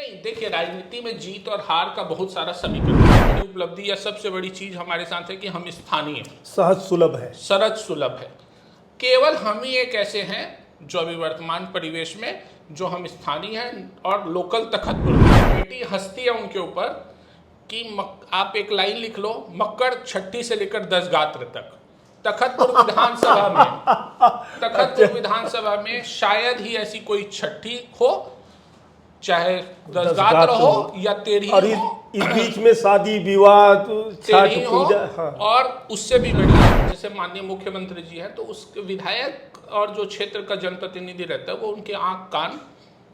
नहीं, देखिए, राजनीति में जीत और हार का बहुत सारा समीकरण है। बड़ी उपलब्धि या सबसे बड़ी चीज हमारे साथ है कि हम स्थानीय हैं, सहज सुलभ है। सरल सुलभ है। केवल हम ही एक ऐसे हैं जो अभी वर्तमान परिवेश में जो हम स्थानीय हैं और लोकल तखतपुर बेटी हस्ती है उनके ऊपर कि आप एक लाइन लिख लो, मक्कड़ छठी से लेकर 10 गात्र तक तखतपुर विधानसभा में तखतपुर विधानसभा में शायद ही ऐसी कोई छठी हो, चाहे 10 गात्र हो या 13 और हो, इस बीच में शादी विवाह छठ ही हो। पूजा। हाँ। और उससे भी बड़ी, जैसे माननीय मुख्यमंत्री जी हैं तो उस विधायक और जो क्षेत्र का जनप्रतिनिधि रहता है वो उनके आंख कान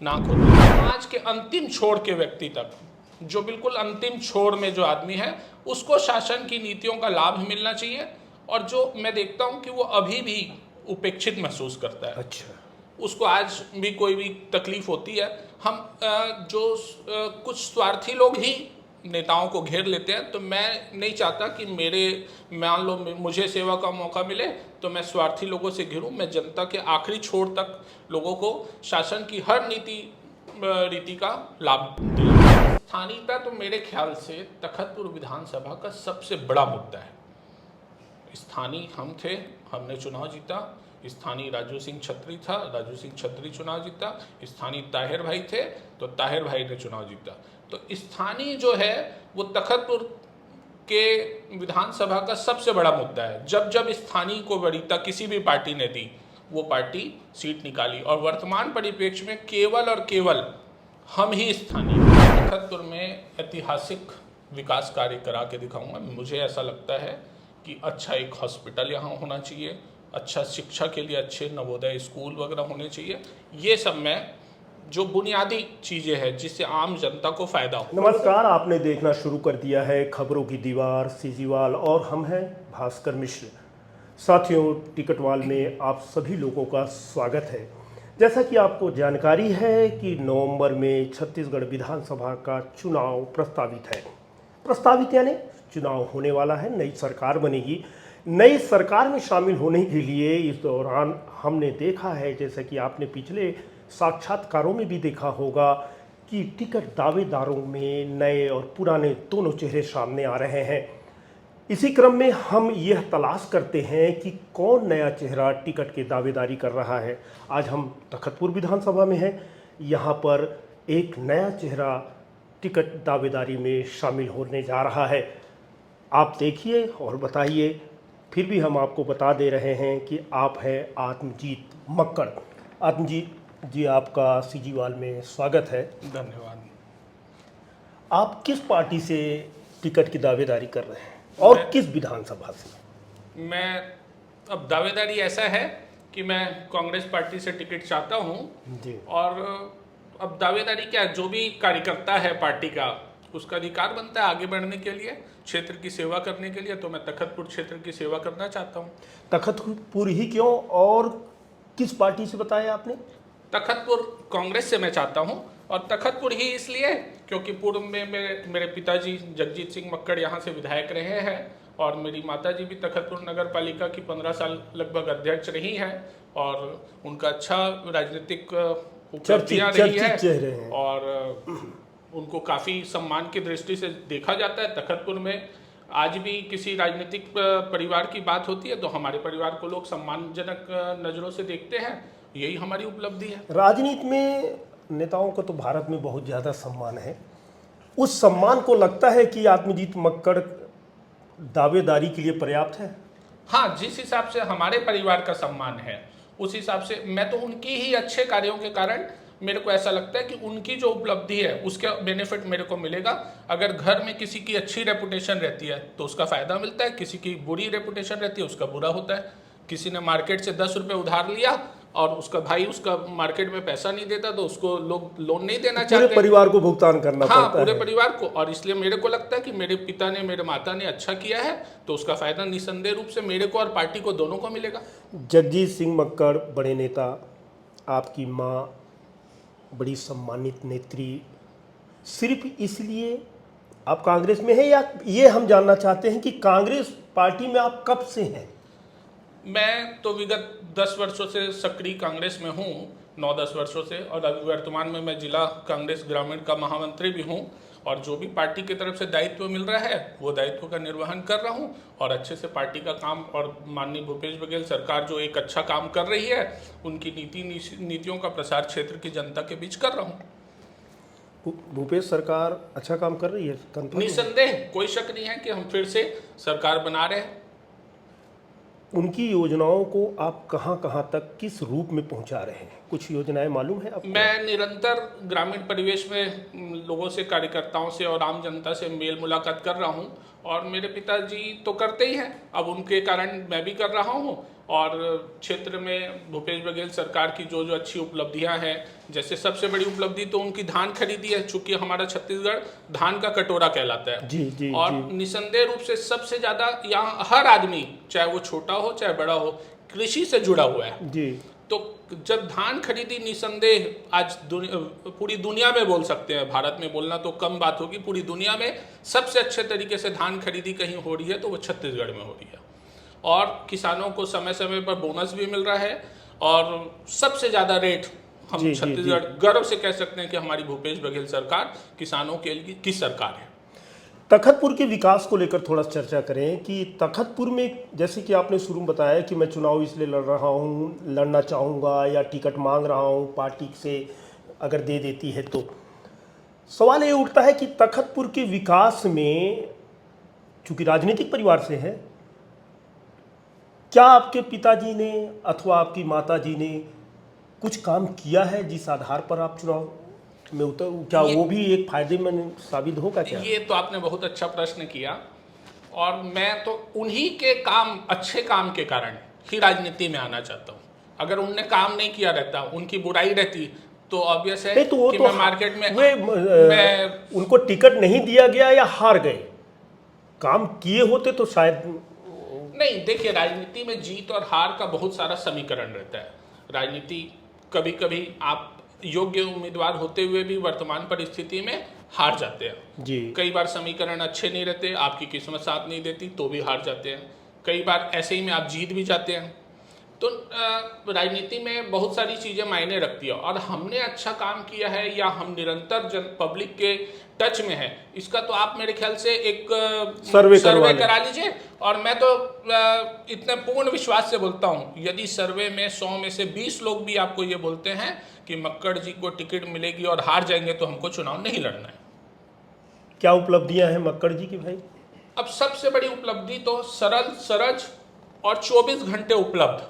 नाक होते हैं। समाज के अंतिम छोर के व्यक्ति तक, जो बिल्कुल अंतिम छोर में जो आदमी है, उसको शासन की नीतियों का लाभ मिलना चाहिए। और जो मैं देखता हूँ कि वो अभी भी उपेक्षित महसूस करता है, अच्छा, उसको आज भी कोई भी तकलीफ होती है। हम कुछ स्वार्थी लोग ही नेताओं को घेर लेते हैं, तो मैं नहीं चाहता कि मान लो मुझे सेवा का मौका मिले तो मैं स्वार्थी लोगों से घिरूं। मैं जनता के आखिरी छोर तक लोगों को शासन की हर रीति का लाभ दिलाऊं। स्थानीयता तो मेरे ख्याल से तखतपुर विधानसभा का सबसे बड़ा मुद्दा है। स्थानीय हम थे, हमने चुनाव जीता। स्थानीय राजू सिंह छत्री था, राजू सिंह छत्री चुनाव जीता। स्थानीय ताहिर भाई थे तो ताहिर भाई ने चुनाव जीता। तो स्थानीय जो है वो तखतपुर के विधानसभा का सबसे बड़ा मुद्दा है। जब जब स्थानीय को वरीयता किसी भी पार्टी ने दी, वो पार्टी सीट निकाली। और वर्तमान परिप्रेक्ष्य में केवल और केवल हम ही स्थानीय तखतपुर में ऐतिहासिक विकास कार्य करा के दिखाऊंगा। मुझे ऐसा लगता है कि अच्छा एक हॉस्पिटल यहाँ होना चाहिए, अच्छा शिक्षा के लिए अच्छे नवोदय स्कूल वगैरह होने चाहिए। ये सब में जो बुनियादी चीज़ें हैं जिससे आम जनता को फायदा हो। नमस्कार, आपने देखना शुरू कर दिया है खबरों की दीवार सीजीवाल और हम हैं भास्कर मिश्र। साथियों, टिकटवाल में आप सभी लोगों का स्वागत है। जैसा कि आपको जानकारी है कि नवंबर में छत्तीसगढ़ विधानसभा का चुनाव प्रस्तावित है। प्रस्तावित यानी चुनाव होने वाला है, नई सरकार बनेगी। नई सरकार में शामिल होने के लिए इस दौरान हमने देखा है, जैसा कि आपने पिछले साक्षात्कारों में भी देखा होगा, कि टिकट दावेदारों में नए और पुराने दोनों चेहरे सामने आ रहे हैं। इसी क्रम में हम यह तलाश करते हैं कि कौन नया चेहरा टिकट की दावेदारी कर रहा है। आज हम तखतपुर विधानसभा में हैं। यहाँ पर एक नया चेहरा टिकट दावेदारी में शामिल होने जा रहा है। आप देखिए और बताइए। फिर भी हम आपको बता दे रहे हैं कि आप हैं आत्मजीत मक्कड़। आत्मजीत जी, आपका सीजीवाल में स्वागत है। धन्यवाद। आप किस पार्टी से टिकट की दावेदारी कर रहे हैं और किस विधानसभा से? मैं अब दावेदारी ऐसा है कि मैं कांग्रेस पार्टी से टिकट चाहता हूं जी। और अब दावेदारी क्या है, जो भी कार्यकर्ता है पार्टी का उसका अधिकार बनता है आगे बढ़ने के लिए, क्षेत्र की सेवा करने के लिए। तो मैं तखतपुर क्षेत्र की सेवा करना चाहता हूं। तखतपुर ही क्यों और किस पार्टी से बताया आपने? तखतपुर कांग्रेस से मैं चाहता हूं, और तखतपुर ही इसलिए क्योंकि पूर्व में मेरे पिताजी जगजीत सिंह मक्कड़ यहाँ से विधायक रहे हैं और मेरी माताजी भी तखतपुर नगर पालिका की 15 साल लगभग अध्यक्ष रही हैं और उनका अच्छा राजनीतिक उपलब्धियां रही है और उनको काफ़ी सम्मान की दृष्टि से देखा जाता है। तखतपुर में आज भी किसी राजनीतिक परिवार की बात होती है तो हमारे परिवार को लोग सम्मानजनक नज़रों से देखते हैं। यही हमारी उपलब्धि है। राजनीति में नेताओं को तो भारत में बहुत ज़्यादा सम्मान है। उस सम्मान को लगता है कि आत्मजीत मक्कड़ दावेदारी के लिए पर्याप्त है? हाँ, जिस हिसाब से हमारे परिवार का सम्मान है उस हिसाब से मैं तो उनकी ही अच्छे कार्यों के कारण मेरे को ऐसा लगता है कि उनकी जो उपलब्धि है उसका बेनिफिट मेरे को मिलेगा। अगर घर में किसी की अच्छी रेपुटेशन रहती है तो उसका फ़ायदा मिलता है, किसी की बुरी रेपुटेशन रहती है उसका बुरा होता है। किसी ने मार्केट से 10 रुपये उधार लिया और उसका भाई उसका मार्केट में पैसा नहीं देता तो उसको लोग लोन नहीं देना चाहते। पूरे परिवार को भुगतान करना पड़ता है। पूरे परिवार को। और इसलिए मेरे को लगता है कि मेरे पिता ने, मेरे माता ने अच्छा किया है तो उसका फायदा निसंदेह रूप से मेरे को और पार्टी को दोनों को मिलेगा। जगजीत सिंह मक्कड़ बड़े नेता, आपकी माँ बड़ी सम्मानित नेत्री, सिर्फ इसलिए आप कांग्रेस में हैं या ये हम जानना चाहते हैं कि कांग्रेस पार्टी में आप कब से हैं? मैं तो विगत 10 वर्षों से सक्रिय कांग्रेस में हूँ। 9-10 वर्षों से, और अभी वर्तमान में मैं जिला कांग्रेस ग्रामीण का महामंत्री भी हूँ। और जो भी पार्टी की तरफ से दायित्व मिल रहा है वो दायित्व का निर्वहन कर रहा हूँ, और अच्छे से पार्टी का काम, और माननीय भूपेश बघेल सरकार जो एक अच्छा काम कर रही है उनकी नीतियों का प्रसार क्षेत्र की जनता के बीच कर रहा हूँ। भूपेश सरकार अच्छा काम कर रही है, कंफर्म है? निसंदेह, कोई शक नहीं है कि हम फिर से सरकार बना रहे हैं। उनकी योजनाओं को आप कहाँ कहाँ तक किस रूप में पहुँचा रहे हैं, कुछ योजनाएं मालूम है आपको? मैं निरंतर ग्रामीण परिवेश में लोगों से, कार्यकर्ताओं से और आम जनता से मेल मुलाकात कर रहा हूं, और मेरे पिताजी तो करते ही हैं, अब उनके कारण मैं भी कर रहा हूं। और क्षेत्र में भूपेश बघेल सरकार की जो जो अच्छी उपलब्धियां हैं, जैसे सबसे बड़ी उपलब्धि तो उनकी धान खरीदी है, चूंकि हमारा छत्तीसगढ़ धान का कटोरा कहलाता है। जी और निसंदेह रूप से सबसे ज़्यादा यहाँ हर आदमी, चाहे वो छोटा हो चाहे बड़ा हो, कृषि से जुड़ा हुआ है जी। तो जब धान खरीदी, निसंदेह आज पूरी दुनिया में बोल सकते हैं, भारत में बोलना तो कम बात होगी, पूरी दुनिया में सबसे अच्छे तरीके से धान खरीदी कहीं हो रही है तो वो छत्तीसगढ़ में हो रही है। और किसानों को समय समय पर बोनस भी मिल रहा है, और सबसे ज़्यादा रेट हम छत्तीसगढ़ गर्व से कह सकते हैं कि हमारी भूपेश बघेल सरकार किसानों के लिए की सरकार है। तखतपुर के विकास को लेकर थोड़ा चर्चा करें कि तखतपुर में, जैसे कि आपने शुरू में बताया कि मैं चुनाव इसलिए लड़ रहा हूँ, लड़ना चाहूँगा या टिकट मांग रहा हूँ पार्टी से अगर दे देती है, तो सवाल ये उठता है कि तखतपुर के विकास में, चूँकि राजनीतिक परिवार से है, क्या आपके पिताजी ने अथवा आपकी माताजी ने कुछ काम किया है जिस आधार पर आप चुनाव में उतर, क्या वो भी एक फायदेमंद साबित होगा क्या? ये तो आपने बहुत अच्छा प्रश्न किया, और मैं तो उन्हीं के काम, अच्छे काम के कारण ही राजनीति में आना चाहता हूँ। अगर उनने काम नहीं किया रहता, उनकी बुराई रहती, तो ऑब्वियस है कि मैं मार्केट में मैं उनको टिकट नहीं दिया गया या हार गए, काम किए होते तो शायद नहीं। देखिए, राजनीति में जीत और हार का बहुत सारा समीकरण रहता है। राजनीति कभी कभी आप योग्य उम्मीदवार होते हुए भी वर्तमान परिस्थिति में हार जाते हैं जी। कई बार समीकरण अच्छे नहीं रहते, आपकी किस्मत साथ नहीं देती तो भी हार जाते हैं। कई बार ऐसे ही में आप जीत भी जाते हैं। तो राजनीति में बहुत सारी चीज़ें मायने रखती है, और हमने अच्छा काम किया है या हम निरंतर पब्लिक के टच में है, इसका तो आप मेरे ख्याल से एक सर्वे करा लीजिए। और मैं तो इतने पूर्ण विश्वास से बोलता हूँ, यदि सर्वे में 100 में से 20 लोग भी आपको ये बोलते हैं कि मक्कड़ जी को टिकट मिलेगी और हार जाएंगे, तो हमको चुनाव नहीं लड़ना है। क्या उपलब्धियां हैं मक्कड़ जी की भाई? अब सबसे बड़ी उपलब्धि तो सरल, सरज और 24 घंटे उपलब्ध।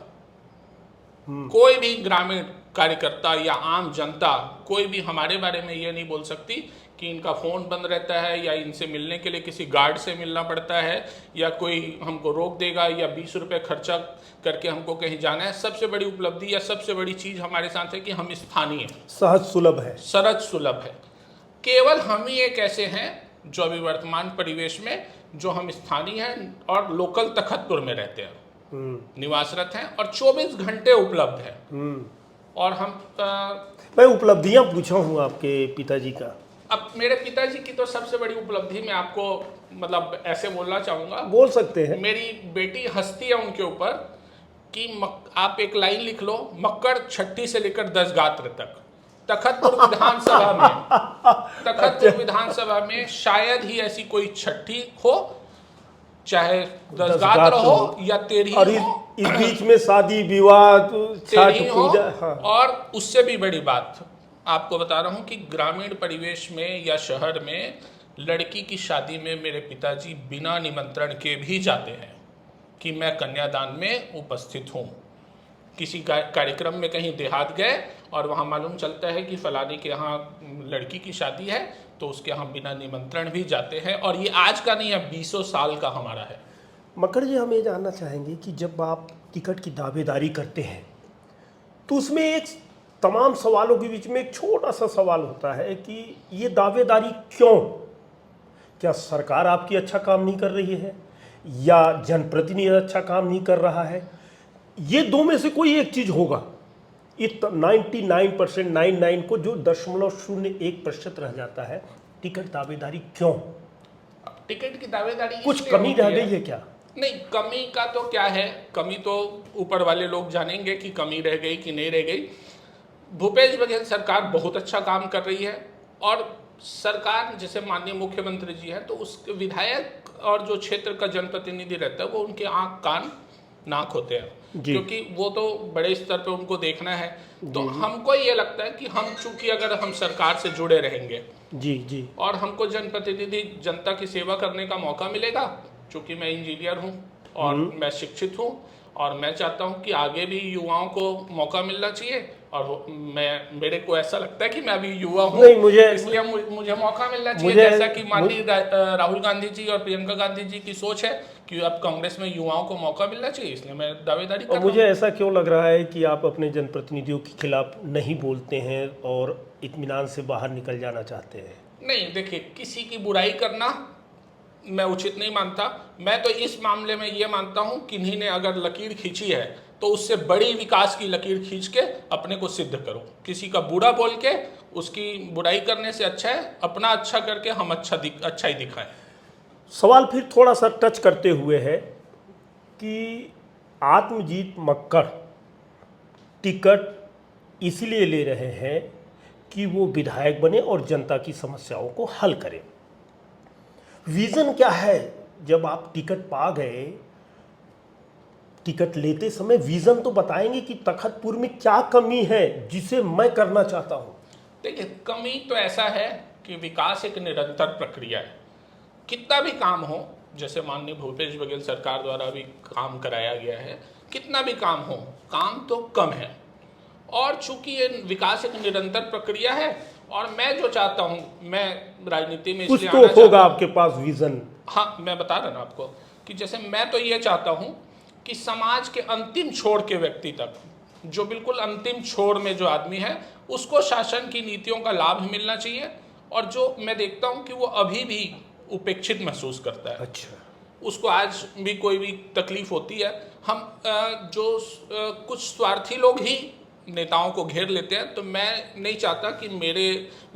कोई भी ग्रामीण कार्यकर्ता या आम जनता कोई भी हमारे बारे में ये नहीं बोल सकती कि इनका फ़ोन बंद रहता है, या इनसे मिलने के लिए किसी गार्ड से मिलना पड़ता है, या कोई हमको रोक देगा, या 20 रुपये खर्चा करके हमको कहीं जाना है। सबसे बड़ी उपलब्धि या सबसे बड़ी चीज़ हमारे साथ है कि हम स्थानीय हैं, सहज सुलभ है, सरज सुलभ है। केवल हम ही एक ऐसे हैं जो अभी वर्तमान परिवेश में जो हम स्थानीय हैं और लोकल तखतपुर में रहते हैं, निवासरत हैं, और 24 घंटे उपलब्ध है। और हम मैं उपलब्धियां पूछा हूँ आपके पिताजी का। अब मेरे पिताजी की तो सबसे बड़ी उपलब्धि मैं आपको मतलब ऐसे बोलना चाहूँगा, बोल सकते हैं। मेरी बेटी हंसती है उनके ऊपर कि आप एक लाइन लिख लो, मक्कड़ छठी से लेकर 10 गात्र तक तखतपुर विधानसभा में तखतपुर विधानसभा में शायद ही ऐसी कोई छठी हो, चाहे 10 गात्र हो या 13 और इस बीच में शादी विवाह, छठ पूजा, हाँ। और उससे भी बड़ी बात आपको बता रहा हूँ कि ग्रामीण परिवेश में या शहर में लड़की की शादी में मेरे पिताजी बिना निमंत्रण के भी जाते हैं कि मैं कन्यादान में उपस्थित हूँ। किसी कार्यक्रम में कहीं देहात गए और वहाँ मालूम चलता है कि फलाने के यहाँ लड़की की शादी है, तो उसके यहाँ बिना निमंत्रण भी जाते हैं। और ये आज का नहीं है, 20 साल का हमारा है। मक्कड़ जी, हम ये जानना चाहेंगे कि जब आप टिकट की दावेदारी करते हैं तो उसमें एक तमाम सवालों के बीच में एक छोटा सा सवाल होता है कि ये दावेदारी क्यों? क्या सरकार आपकी अच्छा काम नहीं कर रही है, या जनप्रतिनिधि अच्छा काम नहीं कर रहा है? ये दो में से कोई एक चीज होगा। इस 99% 99 को जो 0.01% रह जाता है, टिकट दावेदारी क्यों? टिकट की दावेदारी कुछ कमी रह गई है क्या? नहीं, कमी का तो क्या है, कमी तो ऊपर वाले लोग जानेंगे कि कमी रह गई कि नहीं रह गई। भूपेश बघेल सरकार बहुत अच्छा काम कर रही है और सरकार जैसे माननीय मुख्यमंत्री जी हैं तो उसके विधायक और जो क्षेत्र का जनप्रतिनिधि रहता है वो उनके आंख कान नाक होते हैं जी। क्योंकि वो तो बड़े स्तर पे उनको देखना है। तो हमको ये लगता है कि हम चूंकि अगर हम सरकार से जुड़े रहेंगे जी जी और हमको जनप्रतिनिधि जनता की सेवा करने का मौका मिलेगा, चूंकि मैं इंजीनियर हूँ और मैं शिक्षित हूँ और मैं चाहता हूँ कि आगे भी युवाओं को मौका मिलना चाहिए और मेरे को ऐसा लगता है कि मैं अभी युवा हूँ, नहीं, मुझे इसलिए मुझे मौका मिलना चाहिए। मुझे- जैसा कि माननीय राहुल गांधी जी और प्रियंका गांधी जी की सोच है कि अब कांग्रेस में युवाओं को मौका मिलना चाहिए, इसलिए मैं दावेदारी कर और रहा मुझे हूँ। ऐसा क्यों लग रहा है कि आप अपने जनप्रतिनिधियों के खिलाफ नहीं बोलते हैं और इत्मीनान से बाहर निकल जाना चाहते हैं? नहीं, देखिए, किसी की बुराई करना मैं उचित नहीं मानता। मैं तो इस मामले में ये मानता हूँ कि इन्हीं ने अगर लकीर खींची है तो उससे बड़ी विकास की लकीर खींच के अपने को सिद्ध करो। किसी का बुरा बोल के उसकी बुराई करने से अच्छा है अपना अच्छा करके हम अच्छा ही दिखाएं। सवाल फिर थोड़ा सा टच करते हुए है कि आत्मजीत मक्कड़ टिकट इसलिए ले रहे हैं कि वो विधायक बने और जनता की समस्याओं को हल करें। विजन क्या है? जब आप टिकट पा गए, टिकट लेते समय विजन तो बताएंगे कि तखतपुर में क्या कमी है जिसे मैं करना चाहता हूं। देखिए, कमी तो ऐसा है कि विकास एक निरंतर प्रक्रिया है। कितना भी काम हो, जैसे माननीय भूपेश बघेल सरकार द्वारा भी काम कराया गया है, कितना भी काम हो, काम तो कम है। और चूंकि ये विकास एक निरंतर प्रक्रिया है और मैं जो चाहता हूँ, मैं राजनीति में कुछ इसलिए तो आना होगा चाहता हूँ। आपके पास विजन। हाँ, मैं बता रहा ना आपको कि जैसे मैं तो ये चाहता हूँ कि समाज के अंतिम छोर के व्यक्ति तक, जो बिल्कुल अंतिम छोर में जो आदमी है, उसको शासन की नीतियों का लाभ मिलना चाहिए। और जो मैं देखता हूँ कि वो अभी भी उपेक्षित महसूस करता है, अच्छा, उसको आज भी कोई भी तकलीफ होती है। हम कुछ स्वार्थी लोग ही नेताओं को घेर लेते हैं। तो मैं नहीं चाहता कि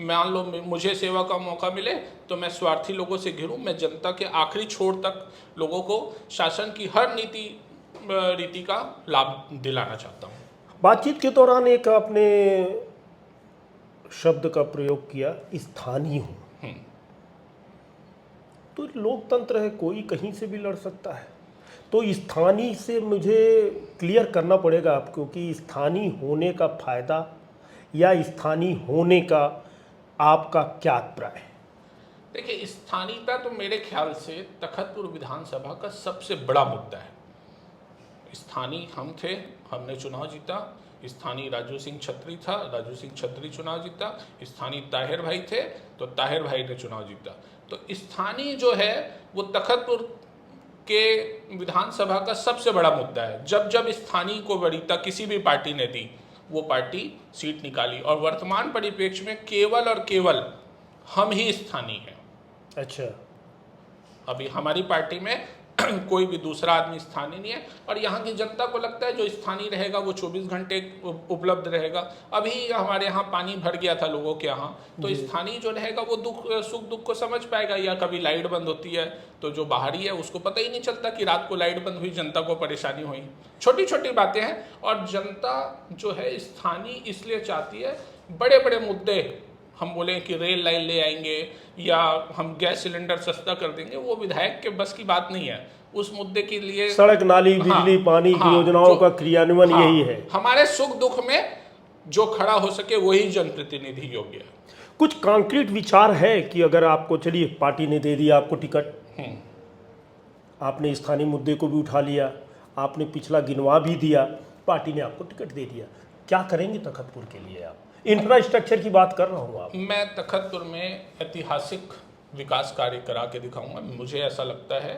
मान लो मुझे सेवा का मौका मिले तो मैं स्वार्थी लोगों से घिरूं। मैं जनता के आखिरी छोर तक लोगों को शासन की हर रीति का लाभ दिलाना चाहता हूं। बातचीत के दौरान एक आपने शब्द का प्रयोग किया, स्थानीय हूँ। तो लोकतंत्र है, कोई कहीं से भी लड़ सकता है। तो स्थानीय से मुझे क्लियर करना पड़ेगा आपको कि स्थानीय होने का फायदा या स्थानीय होने का आपका क्या अभिप्राय है? देखिए, स्थानीयता तो मेरे ख्याल से तखतपुर विधानसभा का सबसे बड़ा मुद्दा है। स्थानीय हम थे, हमने चुनाव जीता। स्थानीय राजू सिंह छत्री था, राजू सिंह छत्री चुनाव जीता। स्थानीय ताहिर भाई थे तो ताहिर भाई ने चुनाव जीता। तो स्थानीय जो है वो तखतपुर के विधानसभा का सबसे बड़ा मुद्दा है। जब जब स्थानीय को वरीयता किसी भी पार्टी ने दी, वो पार्टी सीट निकाली। और वर्तमान परिप्रेक्ष्य में केवल और केवल हम ही स्थानीय हैं। अच्छा, अभी हमारी पार्टी में कोई भी दूसरा आदमी स्थानीय नहीं है। और यहाँ की जनता को लगता है जो स्थानीय रहेगा वो 24 घंटे उपलब्ध रहेगा। अभी हमारे यहाँ पानी भर गया था लोगों के यहाँ, तो स्थानीय जो रहेगा वो सुख दुख को समझ पाएगा। या कभी लाइट बंद होती है तो जो बाहरी है उसको पता ही नहीं चलता कि रात को लाइट बंद हुई, जनता को परेशानी हुई। छोटी छोटी बातें हैं। और जनता जो है स्थानीय इसलिए चाहती है, बड़े बड़े मुद्दे हम बोले कि रेल लाइन ले आएंगे या हम गैस सिलेंडर सस्ता कर देंगे, वो विधायक के बस की बात नहीं है। उस मुद्दे के लिए सड़क, नाली, बिजली, पानी की योजनाओं का क्रियान्वयन यही है। हमारे सुख दुख में जो खड़ा हो सके वही जनप्रतिनिधि योग्य है। कुछ कॉन्क्रीट विचार है कि अगर आपको, चलिए पार्टी ने दे दिया आपको टिकट, आपने स्थानीय मुद्दे को भी उठा लिया, आपने पिछला गिनवा भी दिया, पार्टी ने आपको टिकट दे दिया, क्या करेंगे तखतपुर के लिए? आप इंफ्रास्ट्रक्चर की बात कर रहा हूँ। आप मैं तखतपुर में ऐतिहासिक विकास कार्य करा के दिखाऊंगा। मुझे ऐसा लगता है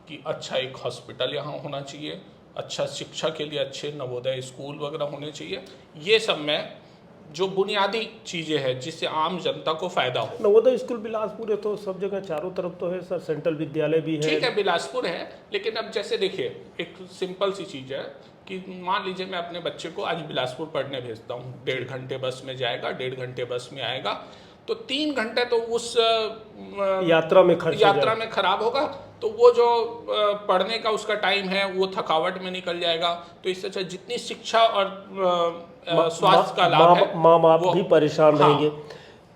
कि अच्छा एक हॉस्पिटल यहाँ होना चाहिए, अच्छा शिक्षा के लिए अच्छे नवोदय स्कूल वगैरह होने चाहिए। ये सब में जो बुनियादी चीज़ें हैं जिससे आम जनता को फायदा हो। नवोदय स्कूल बिलासपुर है तो सब जगह चारों तरफ तो है सर, सेंट्रल विद्यालय भी है। ठीक है, बिलासपुर है, लेकिन अब जैसे देखिए एक सिंपल सी चीज़ है कि मान लीजिए मैं अपने बच्चे को आज बिलासपुर पढ़ने भेजता हूँ, 1.5 घंटे बस में जाएगा, 1.5 घंटे बस में आएगा। तो 3 घंटे तो उस यात्रा में खर्च हो यात्रा जाए। में खराब होगा। तो वो जो पढ़ने का उसका टाइम है वो थकावट में निकल जाएगा। तो इससे अच्छा जितनी शिक्षा और स्वास्थ्य का लाभ है माँ बाप वो, भी परेशान हाँ, रहेंगे।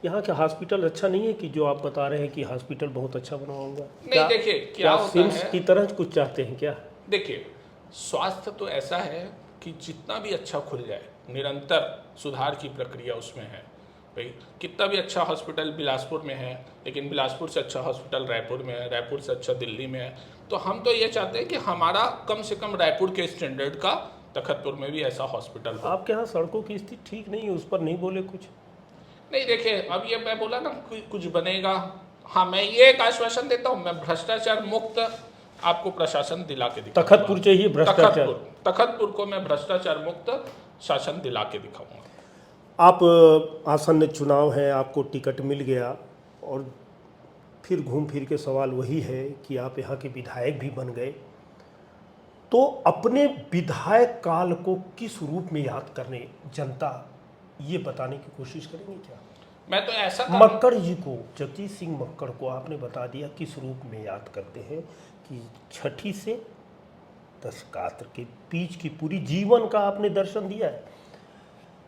यहाँ का हॉस्पिटल अच्छा नहीं है कि जो आप बता रहे हैं कि हॉस्पिटल बहुत अच्छा बनाऊंगा? नहीं देखिए क्या होता सिम्स है, की तरह कुछ चाहते हैं क्या? देखिए स्वास्थ्य तो ऐसा है कि जितना भी अच्छा खुल जाए, निरंतर सुधार की प्रक्रिया उसमें है। भाई कितना भी अच्छा हॉस्पिटल बिलासपुर में है, लेकिन बिलासपुर से अच्छा हॉस्पिटल रायपुर में है, रायपुर से अच्छा दिल्ली में है। तो हम तो ये चाहते हैं कि हमारा कम से कम रायपुर के स्टैंडर्ड का तखतपुर में भी ऐसा हॉस्पिटल हो। आपके यहाँ सड़कों की स्थिति ठीक नहीं है, उस पर नहीं बोले कुछ? नहीं देखिए, अब ये मैं बोला ना कुछ बनेगा। हाँ, मैं ये एक आश्वासन देता हूँ, मैं भ्रष्टाचार मुक्त आपको प्रशासन दिला के दिखाऊंगा। तखतपुर चाहिए भ्रष्टाचार? तखतपुर को मैं भ्रष्टाचार मुक्त शासन दिला के दिखाऊंगा। आप आसन्न चुनाव है, आपको टिकट मिल गया और फिर घूम फिर के सवाल वही है कि आप यहाँ के विधायक भी बन गए, तो अपने विधायक काल को किस रूप में याद करने जनता ये बताने की कोशिश करेंगे क्या? मैं तो ऐसा मक्कड़ जी को, जगजीत सिंह मक्कड़ को आपने बता दिया किस रूप में याद करते हैं कि छठी से दशकात्र के बीच की पूरी जीवन का आपने दर्शन दिया है।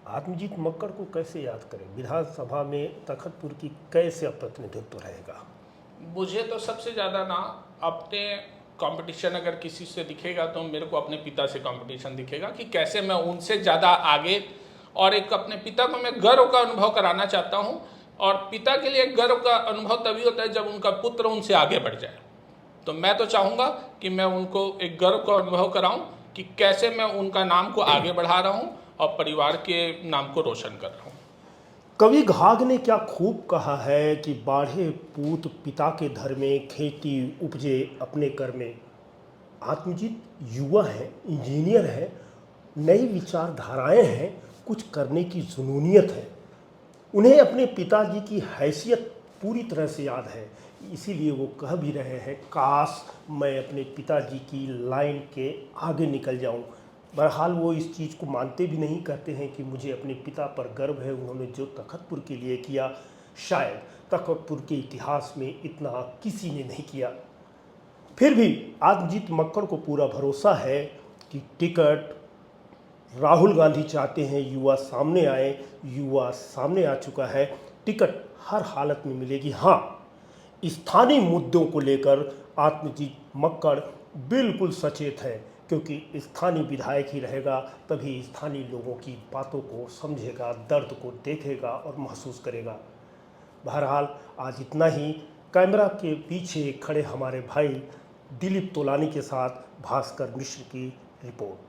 आत्मजीत मक्कड़ को कैसे याद करें? विधानसभा में तखतपुर की कैसे प्रतिनिधित्व रहेगा? मुझे तो सबसे ज़्यादा ना अपने कंपटीशन अगर किसी से दिखेगा तो मेरे को अपने पिता से कंपटीशन दिखेगा कि कैसे मैं उनसे ज़्यादा आगे, और एक अपने पिता को मैं गर्व का अनुभव कराना चाहता हूँ। और पिता के लिए गर्व का अनुभव तभी होता है जब उनका पुत्र उनसे आगे बढ़ जाए। तो मैं तो चाहूँगा कि मैं उनको एक गर्व का अनुभव कराऊँ कि कैसे मैं उनका नाम को आगे बढ़ा रहा हूँ और परिवार के नाम को रोशन कर रहा हूँ। कवि घाघ ने क्या खूब कहा है कि बाढ़े पूत पिता के धर में, खेती उपजे अपने कर में। आत्मजीत युवा है, इंजीनियर है, नई विचारधाराएं हैं, कुछ करने की जुनूनियत है। उन्हें अपने पिताजी की हैसियत पूरी तरह से याद है, इसीलिए वो कह भी रहे हैं काश मैं अपने पिताजी की लाइन के आगे निकल जाऊं। बहरहाल वो इस चीज़ को मानते भी नहीं, कहते हैं कि मुझे अपने पिता पर गर्व है, उन्होंने जो तखतपुर के लिए किया शायद तखतपुर के इतिहास में इतना किसी ने नहीं किया। फिर भी आत्मजीत मक्कड़ को पूरा भरोसा है कि टिकट राहुल गांधी चाहते हैं युवा सामने आए, युवा सामने आ चुका है, टिकट हर हालत में मिलेगी। हाँ, स्थानीय मुद्दों को लेकर आत्मजीत मक्कड़ बिल्कुल सचेत है, क्योंकि स्थानीय विधायक ही रहेगा तभी स्थानीय लोगों की बातों को समझेगा, दर्द को देखेगा और महसूस करेगा। बहरहाल आज इतना ही। कैमरा के पीछे खड़े हमारे भाई दिलीप तोलानी के साथ भास्कर मिश्र की रिपोर्ट।